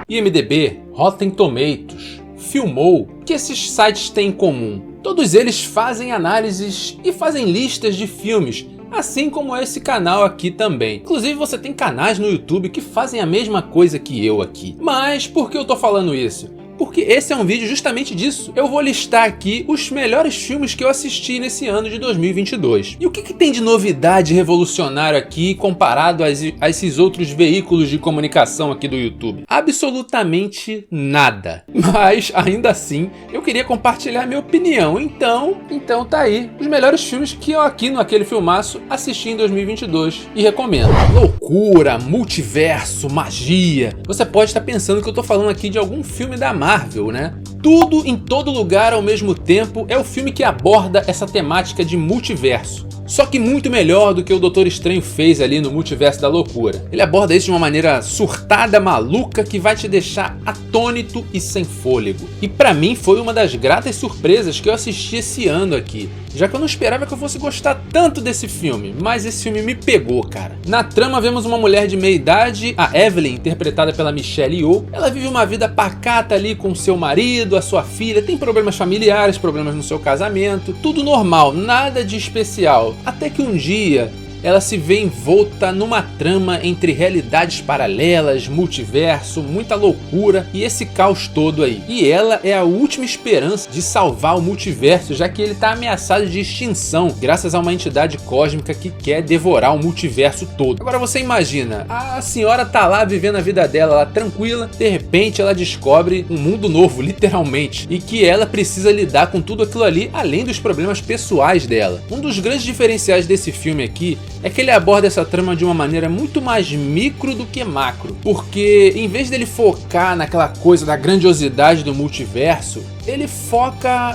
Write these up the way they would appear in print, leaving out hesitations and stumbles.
IMDb, Rotten Tomatoes, Filmou. O que esses sites têm em comum? Todos eles fazem análises e fazem listas de filmes, assim como esse canal aqui também. Inclusive você tem canais no YouTube que fazem a mesma coisa que eu aqui. Mas por que eu tô falando isso? Porque esse é um vídeo justamente disso. Eu vou listar aqui os melhores filmes que eu assisti nesse ano de 2022. E o que tem de novidade revolucionário aqui comparado a esses outros veículos de comunicação aqui do YouTube? Absolutamente nada. Mas, ainda assim, eu queria compartilhar minha opinião. Então tá aí os melhores filmes que eu aqui no Aquele Filmaço assisti em 2022 e recomendo. Loucura, multiverso, magia. Você pode estar pensando que eu tô falando aqui de algum filme da Marvel, né? Tudo em todo lugar ao mesmo tempo é o filme que aborda essa temática de multiverso. Só que muito melhor do que o Doutor Estranho fez ali no Multiverso da Loucura. Ele aborda isso de uma maneira surtada, maluca, que vai te deixar atônito e sem fôlego. E pra mim foi uma das gratas surpresas que eu assisti esse ano aqui, já que eu não esperava que eu fosse gostar tanto desse filme, mas esse filme me pegou, cara. Na trama vemos uma mulher de meia idade, a Evelyn, interpretada pela Michelle Yeoh. Ela vive uma vida pacata ali com seu marido, a sua filha, tem problemas familiares, problemas no seu casamento, tudo normal, nada de especial. Até que um dia ela se vê envolta numa trama entre realidades paralelas, multiverso, muita loucura e esse caos todo aí. E ela é a última esperança de salvar o multiverso, já que ele está ameaçado de extinção graças a uma entidade cósmica que quer devorar o multiverso todo. Agora você imagina, a senhora tá lá vivendo a vida dela lá tranquila, de repente ela descobre um mundo novo, literalmente, e que ela precisa lidar com tudo aquilo ali, além dos problemas pessoais dela. Um dos grandes diferenciais desse filme aqui é que ele aborda essa trama de uma maneira muito mais micro do que macro, porque em vez dele focar naquela coisa da grandiosidade do multiverso, ele foca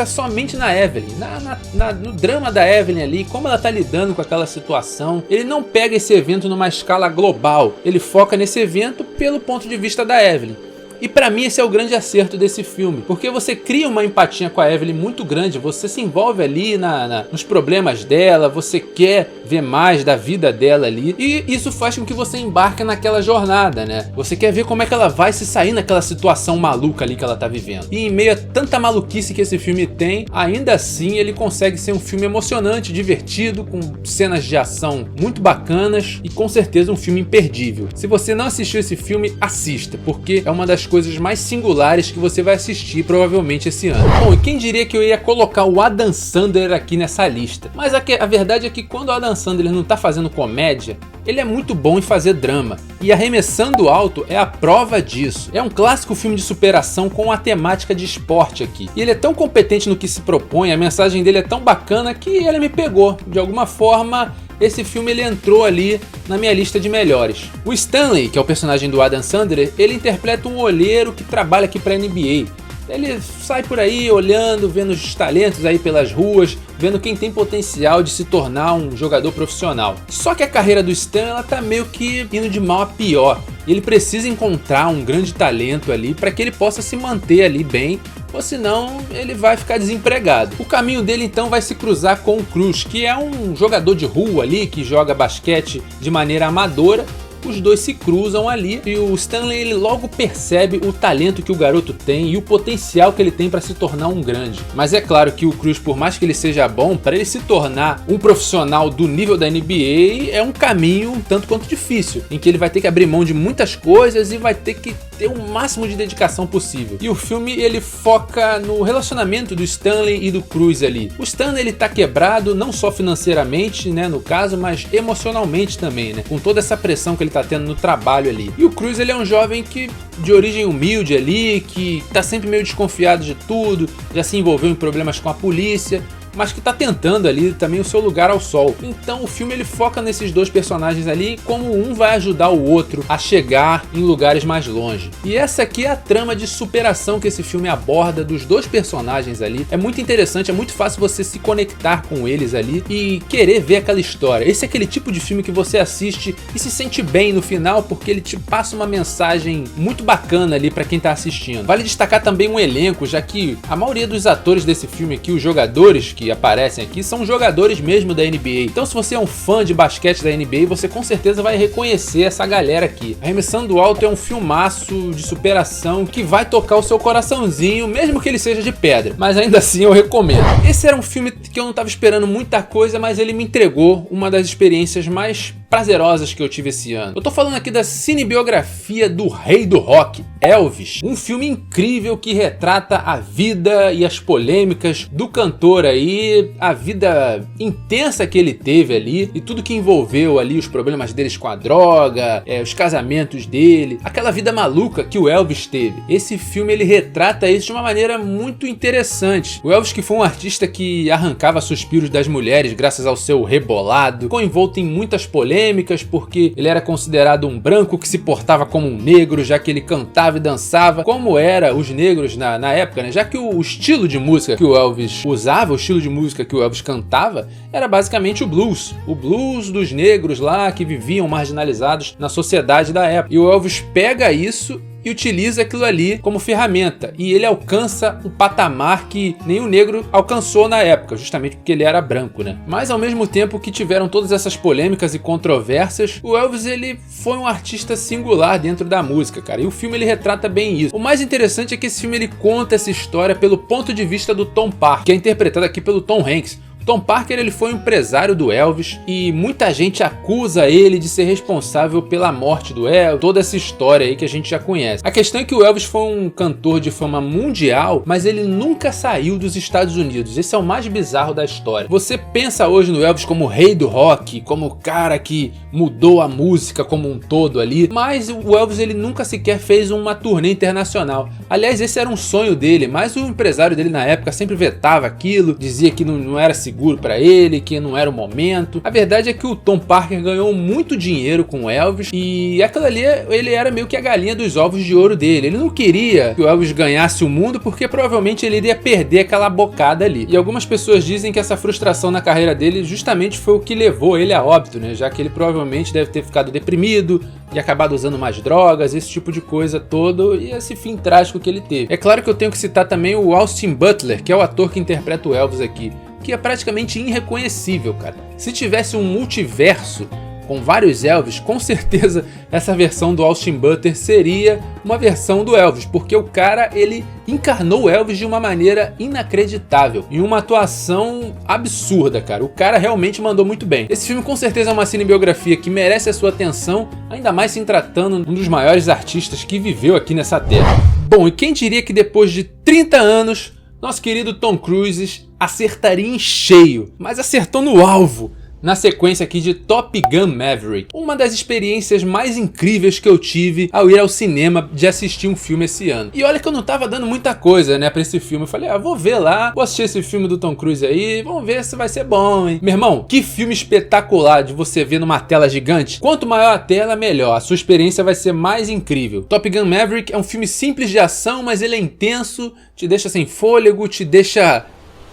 somente na Evelyn, no drama da Evelyn ali, como ela tá lidando com aquela situação. Ele não pega esse evento numa escala global, ele foca nesse evento pelo ponto de vista da Evelyn. E pra mim esse é o grande acerto desse filme, porque você cria uma empatia com a Evelyn muito grande, você se envolve ali nos problemas dela, você quer ver mais da vida dela ali, e isso faz com que você embarque naquela jornada, né? Você quer ver como é que ela vai se sair naquela situação maluca ali que ela tá vivendo. E em meio a tanta maluquice que esse filme tem, ainda assim ele consegue ser um filme emocionante, divertido, com cenas de ação muito bacanas e com certeza um filme imperdível. Se você não assistiu esse filme, assista, porque é uma das coisas mais singulares que você vai assistir provavelmente esse ano. Bom, e quem diria que eu ia colocar o Adam Sandler aqui nessa lista? Mas a verdade é que quando o Adam Sandler não tá fazendo comédia, ele é muito bom em fazer drama. E Arremessando Alto é a prova disso. É um clássico filme de superação com a temática de esporte aqui. E ele é tão competente no que se propõe, a mensagem dele é tão bacana que ele me pegou. De alguma forma, esse filme ele entrou ali na minha lista de melhores. O Stanley, que é o personagem do Adam Sandler, ele interpreta um olheiro que trabalha aqui para a NBA. Ele sai por aí olhando, vendo os talentos aí pelas ruas, vendo quem tem potencial de se tornar um jogador profissional. Só que a carreira do Stan, ela tá meio que indo de mal a pior. E ele precisa encontrar um grande talento ali para que ele possa se manter ali bem, ou senão ele vai ficar desempregado. O caminho dele então vai se cruzar com o Cruz, que é um jogador de rua ali, que joga basquete de maneira amadora. Os dois se cruzam ali e o Stanley ele logo percebe o talento que o garoto tem e o potencial que ele tem para se tornar um grande. Mas é claro que o Cruz, por mais que ele seja bom, para ele se tornar um profissional do nível da NBA é um caminho um tanto quanto difícil, em que ele vai ter que abrir mão de muitas coisas e vai ter que ter o máximo de dedicação possível. E o filme ele foca no relacionamento do Stanley e do Cruz ali. O Stanley ele tá quebrado não só financeiramente, né, no caso, mas emocionalmente também, né, com toda essa pressão que ele tá tendo no trabalho ali. E o Cruz ele é um jovem que de origem humilde ali, que tá sempre meio desconfiado de tudo, já se envolveu em problemas com a polícia, mas que tá tentando ali também o seu lugar ao sol. Então o filme ele foca nesses dois personagens ali, como um vai ajudar o outro a chegar em lugares mais longe. E essa aqui é a trama de superação que esse filme aborda dos dois personagens ali. É muito interessante, é muito fácil você se conectar com eles ali e querer ver aquela história. Esse é aquele tipo de filme que você assiste e se sente bem no final, porque ele te passa uma mensagem muito bacana ali pra quem tá assistindo. Vale destacar também um elenco, já que a maioria dos atores desse filme aqui, os jogadores que que aparecem aqui são jogadores mesmo da NBA. Então se você é um fã de basquete da NBA, você com certeza vai reconhecer essa galera aqui. Arremessando Alto é um filmaço de superação que vai tocar o seu coraçãozinho, mesmo que ele seja de pedra. Mas ainda assim eu recomendo. Esse era um filme que eu não estava esperando muita coisa, mas ele me entregou uma das experiências mais prazerosas que eu tive esse ano. Eu tô falando aqui da cinebiografia do rei do rock, Elvis. Um filme incrível que retrata a vida e as polêmicas do cantor aí, a vida intensa que ele teve ali e tudo que envolveu ali, os problemas deles com a droga, os casamentos dele, aquela vida maluca que o Elvis teve. Esse filme ele retrata isso de uma maneira muito interessante. O Elvis, que foi um artista que arrancava suspiros das mulheres graças ao seu rebolado, ficou envolto em muitas polêmicas porque ele era considerado um branco que se portava como um negro, já que ele cantava e dançava como era os negros na época, né? Já que o estilo de música que o Elvis usava, o estilo de música que o Elvis cantava, era basicamente o blues dos negros lá que viviam marginalizados na sociedade da época. E o Elvis pega isso e utiliza aquilo ali como ferramenta, e ele alcança um patamar que nenhum negro alcançou na época, justamente porque ele era branco, né? Mas ao mesmo tempo que tiveram todas essas polêmicas e controvérsias, o Elvis ele foi um artista singular dentro da música, cara, e o filme ele retrata bem isso. O mais interessante é que esse filme ele conta essa história pelo ponto de vista do Tom Parker, que é interpretado aqui pelo Tom Hanks. Tom Parker ele foi um empresário do Elvis e muita gente acusa ele de ser responsável pela morte do Elvis, toda essa história aí que a gente já conhece. A questão é que o Elvis foi um cantor de fama mundial, mas ele nunca saiu dos Estados Unidos. Esse é o mais bizarro da história. Você pensa hoje no Elvis como o rei do rock, como o cara que mudou a música como um todo ali, mas o Elvis ele nunca sequer fez uma turnê internacional. Aliás, esse era um sonho dele, mas o empresário dele na época sempre vetava aquilo, dizia que não era seguro para ele, que não era o momento. A verdade é que o Tom Parker ganhou muito dinheiro com o Elvis e aquilo ali, ele era meio que a galinha dos ovos de ouro dele. Ele não queria que o Elvis ganhasse o mundo porque provavelmente ele iria perder aquela bocada ali. E algumas pessoas dizem que essa frustração na carreira dele justamente foi o que levou ele a óbito, né? Já que ele provavelmente deve ter ficado deprimido e acabado usando mais drogas, esse tipo de coisa todo, e esse fim trágico que ele teve. É claro que eu tenho que citar também o Austin Butler, que é o ator que interpreta o Elvis aqui, que é praticamente irreconhecível, cara. Se tivesse um multiverso com vários Elvis, com certeza essa versão do Austin Butler seria uma versão do Elvis, porque o cara, ele encarnou o Elvis de uma maneira inacreditável, em uma atuação absurda, cara. O cara realmente mandou muito bem. Esse filme com certeza é uma cinebiografia que merece a sua atenção, ainda mais se tratando de um dos maiores artistas que viveu aqui nessa terra. Bom, e quem diria que depois de 30 anos, nosso querido Tom Cruise acertaria em cheio, mas acertou no alvo, na sequência aqui de Top Gun Maverick. Uma das experiências mais incríveis que eu tive ao ir ao cinema de assistir um filme esse ano. E olha que eu não tava dando muita coisa, né, pra esse filme. Eu falei, vou ver lá, vou assistir esse filme do Tom Cruise aí, vamos ver se vai ser bom, hein. Meu irmão, que filme espetacular de você ver numa tela gigante. Quanto maior a tela, melhor. A sua experiência vai ser mais incrível. Top Gun Maverick é um filme simples de ação, mas ele é intenso, te deixa sem fôlego, te deixa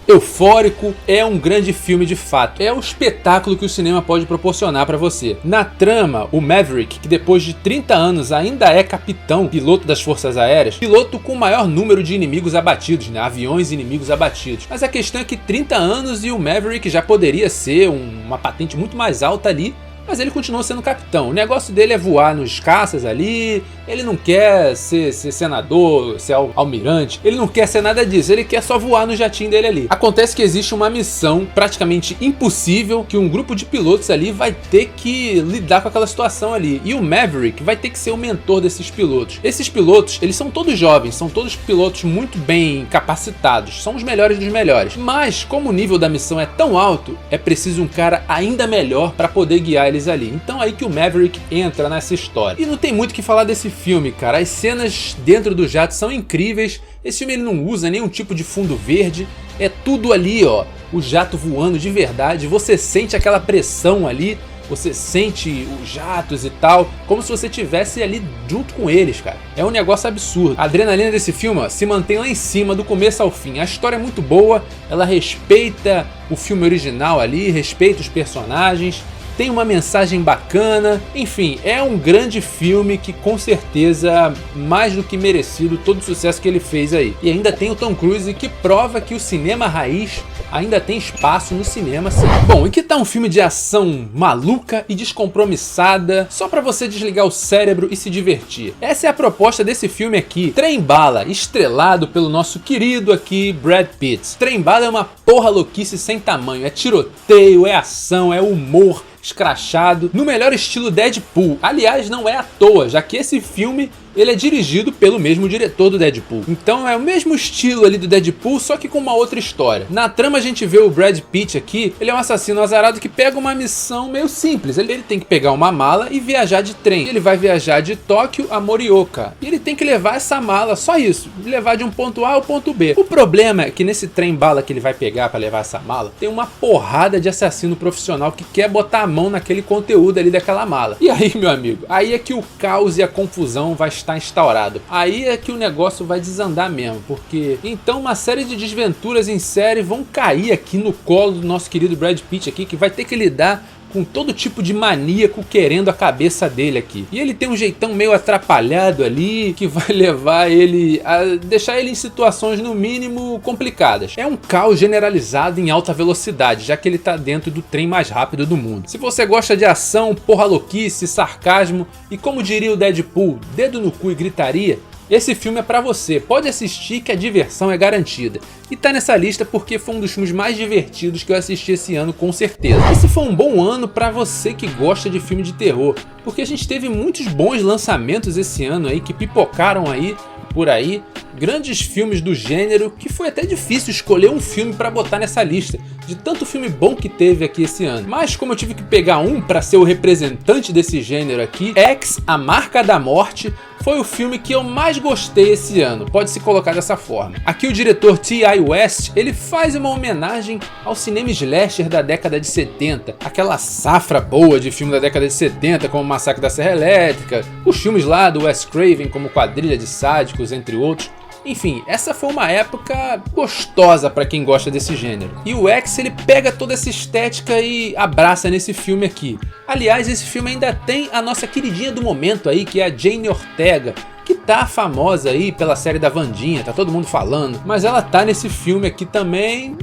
eufórico, é um grande filme de fato. É o espetáculo que o cinema pode proporcionar para você. Na trama, o Maverick, que depois de 30 anos ainda é capitão, piloto das forças aéreas, piloto com o maior número de inimigos abatidos, né? Aviões inimigos abatidos. Mas a questão é que 30 anos e o Maverick já poderia ser uma patente muito mais alta ali, mas ele continua sendo capitão. O negócio dele é voar nos caças ali, ele não quer ser senador, ser almirante, ele não quer ser nada disso, ele quer só voar no jatinho dele ali. Acontece que existe uma missão praticamente impossível que um grupo de pilotos ali vai ter que lidar com aquela situação ali, e o Maverick vai ter que ser o mentor desses pilotos. Esses pilotos, eles são todos jovens, são todos pilotos muito bem capacitados, são os melhores dos melhores, mas como o nível da missão é tão alto, é preciso um cara ainda melhor para poder guiar eles ali. Então aí que o Maverick entra nessa história. E não tem muito o que falar desse filme, cara. As cenas dentro do jato são incríveis. Esse filme ele não usa nenhum tipo de fundo verde. É tudo ali, ó. O jato voando de verdade. Você sente aquela pressão ali. Você sente os jatos e tal, como se você estivesse ali junto com eles, cara. É um negócio absurdo. A adrenalina desse filme, ó, se mantém lá em cima do começo ao fim. A história é muito boa, ela respeita o filme original ali, respeita os personagens. tem uma mensagem bacana, enfim, é um grande filme que com certeza mais do que merecido todo o sucesso que ele fez aí. E ainda tem o Tom Cruise, que prova que o cinema raiz ainda tem espaço no cinema, sim. Bom, e que tal um filme de ação maluca e descompromissada, só pra você desligar o cérebro e se divertir? Essa é a proposta desse filme aqui, Trem Bala, estrelado pelo nosso querido aqui Brad Pitt. Trem Bala é uma porra louquice sem tamanho, é tiroteio, é ação, é humor escrachado, no melhor estilo Deadpool. Aliás, não é à toa, já que esse filme ele é dirigido pelo mesmo diretor do Deadpool. Então é o mesmo estilo ali do Deadpool, só que com uma outra história. Na trama a gente vê o Brad Pitt aqui, ele é um assassino azarado que pega uma missão meio simples. Ele tem que pegar uma mala e viajar de trem. Ele vai viajar de Tóquio a Morioka. E ele tem que levar essa mala, só isso, levar de um ponto A ao ponto B. O problema é que nesse trem bala que ele vai pegar para levar essa mala, tem uma porrada de assassino profissional que quer botar a mão naquele conteúdo ali daquela mala. E aí, meu amigo, aí é que o caos e a confusão vai estar instaurado. Aí é que o negócio vai desandar mesmo, porque então uma série de desventuras em série vão cair aqui no colo do nosso querido Brad Pitt aqui, que vai ter que lidar com todo tipo de maníaco querendo a cabeça dele aqui. E ele tem um jeitão meio atrapalhado ali, que vai levar ele a deixar ele em situações no mínimo complicadas. É um caos generalizado em alta velocidade, já que ele tá dentro do trem mais rápido do mundo. Se você gosta de ação, porra louquice, sarcasmo e, como diria o Deadpool, dedo no cu e gritaria, esse filme é pra você, pode assistir que a diversão é garantida. E tá nessa lista porque foi um dos filmes mais divertidos que eu assisti esse ano, com certeza. Esse foi um bom ano pra você que gosta de filme de terror, porque a gente teve muitos bons lançamentos esse ano aí, que pipocaram aí, por aí, grandes filmes do gênero, que foi até difícil escolher um filme pra botar nessa lista, de tanto filme bom que teve aqui esse ano. Mas como eu tive que pegar um pra ser o representante desse gênero aqui, X, A Marca da Morte, foi o filme que eu mais gostei esse ano, pode se colocar dessa forma. Aqui o diretor T.I. West, ele faz uma homenagem ao cinema slasher da década de 70, aquela safra boa de filme da década de 70, como Massacre da Serra Elétrica, os filmes lá do Wes Craven, como Quadrilha de Sádicos, entre outros. Enfim, essa foi uma época gostosa pra quem gosta desse gênero. E o X, ele pega toda essa estética e abraça nesse filme aqui. Aliás, esse filme ainda tem a nossa queridinha do momento aí, que é a Jane Ortega, que tá famosa aí pela série da Wandinha, tá todo mundo falando, mas ela tá nesse filme aqui também,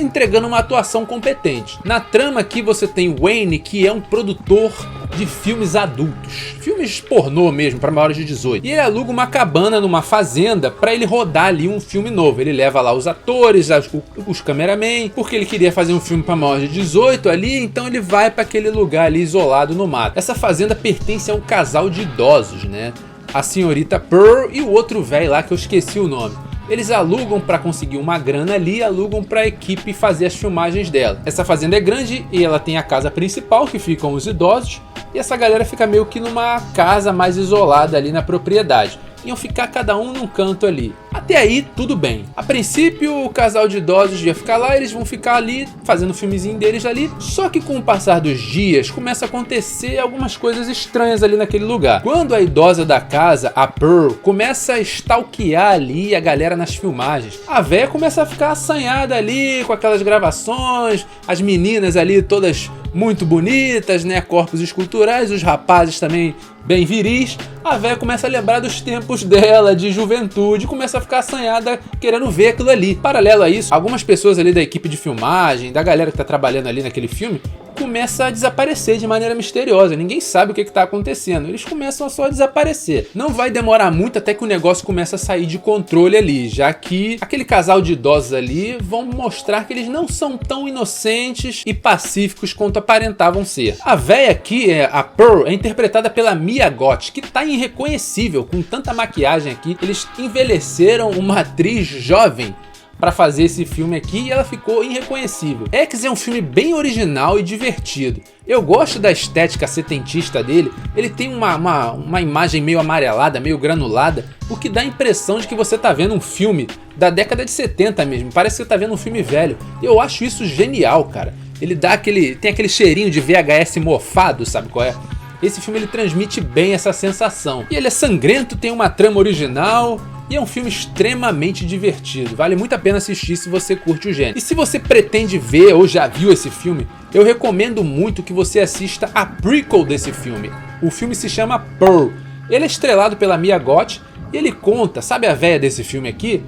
entregando uma atuação competente. Na trama aqui você tem Wayne, que é um produtor de filmes adultos, filmes pornô mesmo, para maiores de 18. E ele aluga uma cabana numa fazenda para ele rodar ali um filme novo. Ele leva lá os atores, os cameramen, porque ele queria fazer um filme para maiores de 18 ali, então ele vai para aquele lugar ali isolado no mato. Essa fazenda pertence a um casal de idosos, né? A senhorita Pearl e o outro velho lá que eu esqueci o nome. Eles alugam para conseguir uma grana ali, alugam para a equipe fazer as filmagens dela. Essa fazenda é grande e ela tem a casa principal, que ficam os idosos, e essa galera fica meio que numa casa mais isolada ali na propriedade. Iam ficar cada um num canto ali. Até aí, tudo bem. A princípio, o casal de idosos ia ficar lá, eles vão ficar ali, fazendo o filmezinho deles ali. Só que com o passar dos dias, começa a acontecer algumas coisas estranhas ali naquele lugar. Quando a idosa da casa, a Pearl, começa a stalkear ali a galera nas filmagens, a véia começa a ficar assanhada ali com aquelas gravações, as meninas ali todas muito bonitas, né, corpos esculturais, os rapazes também bem viris. A véia começa a lembrar dos tempos dela, de juventude, começa a ficar assanhada querendo ver aquilo ali. Paralelo a isso, algumas pessoas ali da equipe de filmagem, da galera que tá trabalhando ali naquele filme, começa a desaparecer de maneira misteriosa. Ninguém sabe o que está acontecendo. Eles começam a só desaparecer. Não vai demorar muito até que o negócio começa a sair de controle ali, já que aquele casal de idosos ali vão mostrar que eles não são tão inocentes e pacíficos quanto aparentavam ser. A véia aqui, a Pearl, é interpretada pela Mia Goth, que tá irreconhecível com tanta maquiagem aqui. Eles envelheceram uma atriz jovem para fazer esse filme aqui e ela ficou irreconhecível. X é um filme bem original e divertido. Eu gosto da estética setentista dele. Ele tem uma imagem meio amarelada, meio granulada, o que dá a impressão de que você tá vendo um filme da década de 70 mesmo. Parece que você tá vendo um filme velho. Eu acho isso genial, cara. Ele dá tem aquele cheirinho de VHS mofado, sabe qual é? esse filme ele transmite bem essa sensação. E ele é sangrento, tem uma trama original e é um filme extremamente divertido. Vale muito a pena assistir se você curte o gênero. E se você pretende ver ou já viu esse filme, eu recomendo muito que você assista a prequel desse filme. O filme se chama Pearl. Ele é estrelado pela Mia Goth e ele conta, sabe a véia desse filme aqui?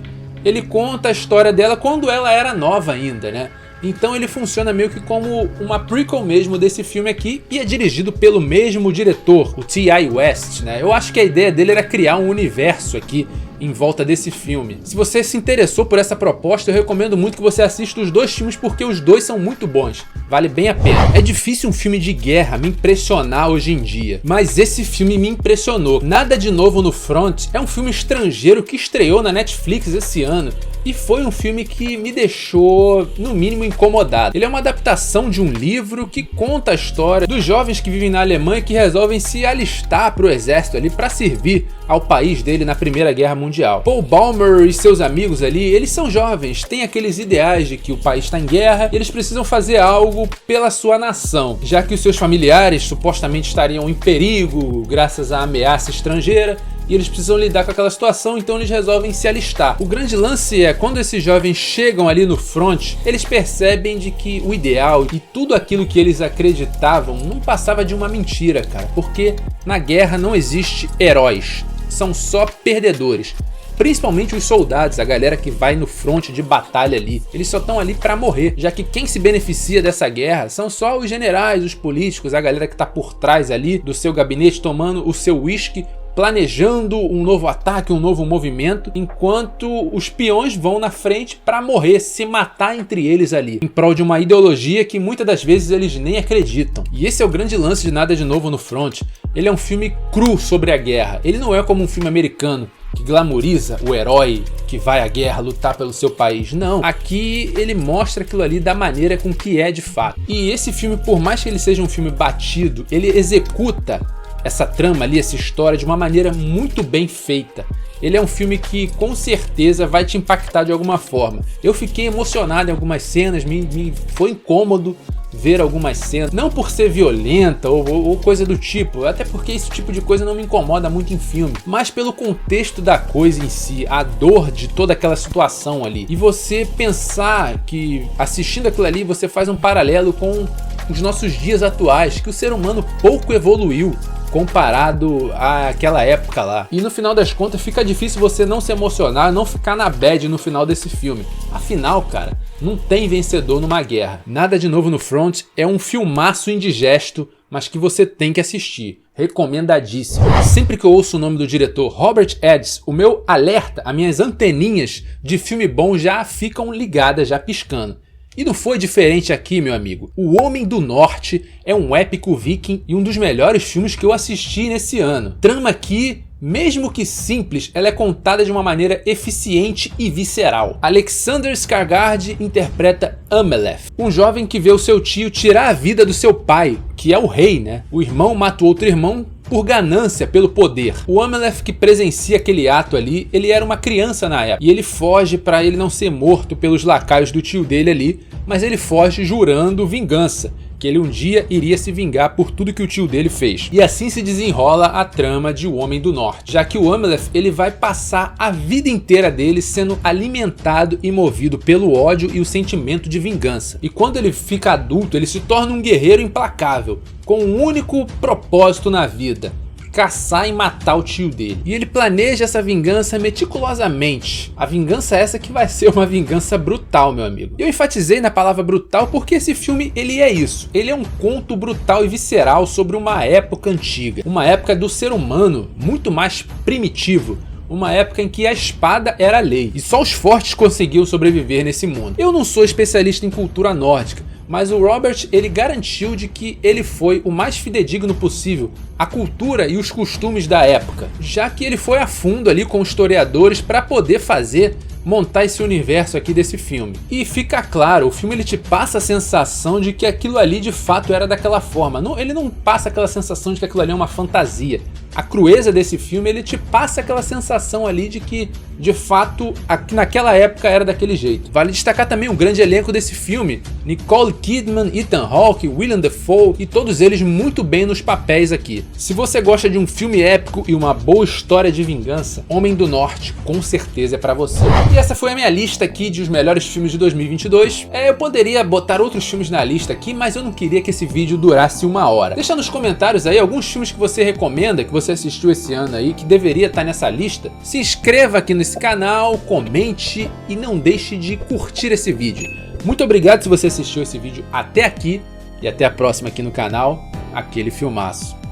Ele conta a história dela quando ela era nova ainda, né? Então ele funciona meio que como uma prequel mesmo desse filme aqui e é dirigido pelo mesmo diretor, o T.I. West, né? Eu acho que a ideia dele era criar um universo aqui em volta desse filme. Se você se interessou por essa proposta, eu recomendo muito que você assista os dois filmes porque os dois são muito bons. Vale bem a pena. É difícil um filme de guerra me impressionar hoje em dia, mas esse filme me impressionou. Nada de Novo no Front é um filme estrangeiro que estreou na Netflix esse ano e foi um filme que me deixou, no mínimo, incomodado. Ele é uma adaptação de um livro que conta a história dos jovens que vivem na Alemanha e que resolvem se alistar para o exército ali para servir ao país dele na Primeira Guerra Mundial. Paul Baumer e seus amigos ali, eles são jovens, têm aqueles ideais de que o país está em guerra e eles precisam fazer algo pela sua nação, já que os seus familiares supostamente estariam em perigo graças à ameaça estrangeira. E eles precisam lidar com aquela situação, então eles resolvem se alistar. O grande lance é, quando esses jovens chegam ali no front, eles percebem de que o ideal e tudo aquilo que eles acreditavam não passava de uma mentira, cara. Porque na guerra não existe heróis, são só perdedores. Principalmente os soldados, a galera que vai no fronte de batalha ali. Eles só estão ali pra morrer, já que quem se beneficia dessa guerra são só os generais, os políticos, a galera que tá por trás ali do seu gabinete tomando o seu whisky, planejando um novo ataque, um novo movimento, enquanto os peões vão na frente para morrer, se matar entre eles ali, em prol de uma ideologia que muitas das vezes eles nem acreditam. E esse é o grande lance de Nada de Novo no Front. Ele é um filme cru sobre a guerra. Ele não é como um filme americano que glamoriza o herói que vai à guerra lutar pelo seu país. Não, aqui ele mostra aquilo ali da maneira com que é de fato. E esse filme, por mais que ele seja um filme batido, ele executa essa trama ali, essa história de uma maneira muito bem feita. Ele é um filme que com certeza vai te impactar de alguma forma. Eu fiquei emocionado em algumas cenas, me foi incômodo ver algumas cenas, não por ser violenta ou coisa do tipo, até porque esse tipo de coisa não me incomoda muito em filme, mas pelo contexto da coisa em si, a dor de toda aquela situação ali. E você pensar que assistindo aquilo ali você faz um paralelo com os nossos dias atuais, que o ser humano pouco evoluiu comparado àquela época lá. E no final das contas fica difícil você não se emocionar, não ficar na bad no final desse filme. Afinal, cara, não tem vencedor numa guerra. Nada de Novo no Front é um filmaço indigesto, mas que você tem que assistir. Recomendadíssimo. Sempre que eu ouço o nome do diretor Robert Eggers, o meu alerta, as minhas anteninhas de filme bom já ficam ligadas, já piscando. E não foi diferente aqui, meu amigo. O Homem do Norte é um épico viking e um dos melhores filmes que eu assisti nesse ano. Trama aqui, mesmo que simples, ela é contada de uma maneira eficiente e visceral. Alexander Skarsgård interpreta Ameleth, um jovem que vê o seu tio tirar a vida do seu pai, que é o rei, né? O irmão mata o outro irmão por ganância pelo poder. O Ameleth que presencia aquele ato ali, ele era uma criança na época. E ele foge para ele não ser morto pelos lacaios do tio dele ali, mas ele foge jurando vingança, que ele um dia iria se vingar por tudo que o tio dele fez. E assim se desenrola a trama de O Homem do Norte, já que o Ameleth ele vai passar a vida inteira dele sendo alimentado e movido pelo ódio e o sentimento de vingança. E quando ele fica adulto, ele se torna um guerreiro implacável, com um único propósito na vida: caçar e matar o tio dele. E ele planeja essa vingança meticulosamente. A vingança essa que vai ser uma vingança brutal, meu amigo. Eu enfatizei na palavra brutal porque esse filme ele é isso. Ele é um conto brutal e visceral sobre uma época antiga. Uma época do ser humano muito mais primitivo. Uma época em que a espada era a lei. E só os fortes conseguiam sobreviver nesse mundo. Eu não sou especialista em cultura nórdica, mas o Robert ele garantiu de que ele foi o mais fidedigno possível à cultura e os costumes da época, já que ele foi a fundo ali com historiadores para poder montar esse universo aqui desse filme. E fica claro, o filme ele te passa a sensação de que aquilo ali de fato era daquela forma. Não, ele não passa aquela sensação de que aquilo ali é uma fantasia. A crueza desse filme, ele te passa aquela sensação ali de que, de fato, naquela época era daquele jeito. Vale destacar também o grande elenco desse filme: Nicole Kidman, Ethan Hawke, Willem Dafoe, e todos eles muito bem nos papéis aqui. Se você gosta de um filme épico e uma boa história de vingança, Homem do Norte com certeza é pra você. E essa foi a minha lista aqui de os melhores filmes de 2022. Eu poderia botar outros filmes na lista aqui, mas eu não queria que esse vídeo durasse 1 hora. Deixa nos comentários aí alguns filmes que você recomenda, que você assistiu esse ano aí, que deveria estar nessa lista. Se inscreva aqui nesse canal, comente e não deixe de curtir esse vídeo. Muito obrigado se você assistiu esse vídeo até aqui e até a próxima aqui no canal, Aquele Filmaço.